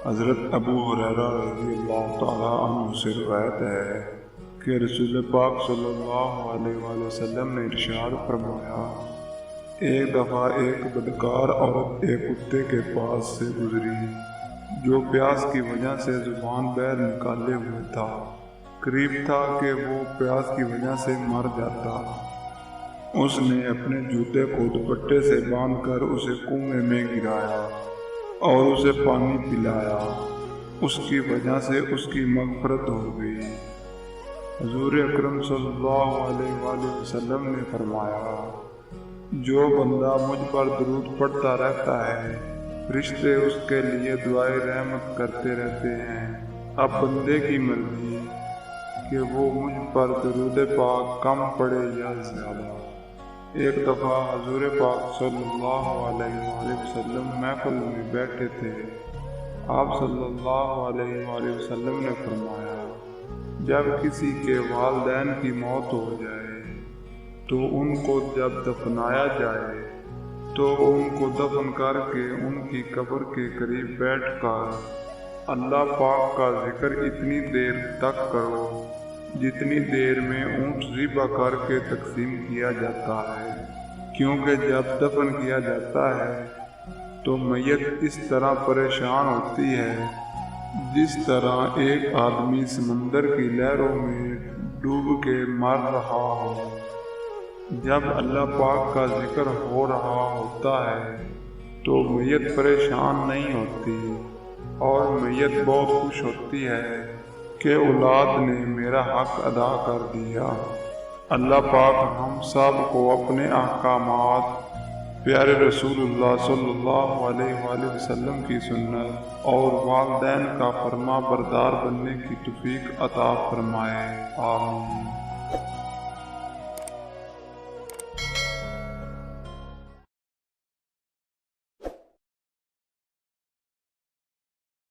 حضرت ابو ہریرہ رضی اللہ تعالیٰ عنہ سے روایت ہے کہ رسول پاک صلی اللہ علیہ وآلہ وسلم نے ارشاد فرمایا، ایک دفعہ ایک بدکار عورت ایک کتے کے پاس سے گزری جو پیاس کی وجہ سے زبان باہر نکالے ہوئے تھا۔ قریب تھا کہ وہ پیاس کی وجہ سے مر جاتا۔ اس نے اپنے جوتے کو دوپٹے سے باندھ کر اسے کنویں میں گرایا اور اسے پانی پلایا۔ اس کی وجہ سے اس کی مغفرت ہو گئی۔ حضور اکرم صلی اللہ علیہ وآلہ وسلم نے فرمایا، جو بندہ مجھ پر درود پڑھتا رہتا ہے فرشتے اس کے لیے دعائے رحمت کرتے رہتے ہیں۔ اب بندے کی مرضی کہ وہ مجھ پر درود پاک کم پڑھے یا زیادہ۔ ایک دفعہ حضور پاک صلی اللہ علیہ وآلہ وسلم محفل میں بیٹھے تھے۔ آپ صلی اللہ علیہ وآلہ وسلم نے فرمایا، جب کسی کے والدین کی موت ہو جائے تو ان کو جب دفنایا جائے تو ان کو دفن کر کے ان کی قبر کے قریب بیٹھ کر اللہ پاک کا ذکر اتنی دیر تک کرو جتنی دیر میں اونٹ ذبح کر کے تقسیم کیا جاتا ہے، کیونکہ جب دفن کیا جاتا ہے تو میت اس طرح پریشان ہوتی ہے جس طرح ایک آدمی سمندر کی لہروں میں ڈوب کے مر رہا ہو۔ جب اللہ پاک کا ذکر ہو رہا ہوتا ہے تو میت پریشان نہیں ہوتی اور میت بہت خوش ہوتی ہے کہ اولاد نے میرا حق ادا کر دیا۔ اللہ پاک ہم سب کو اپنے احکامات، پیارے رسول اللہ صلی اللہ علیہ وآلہ وسلم کی سنت اور والدین کا فرما بردار بننے کی توفیق عطا فرمائے، آمین۔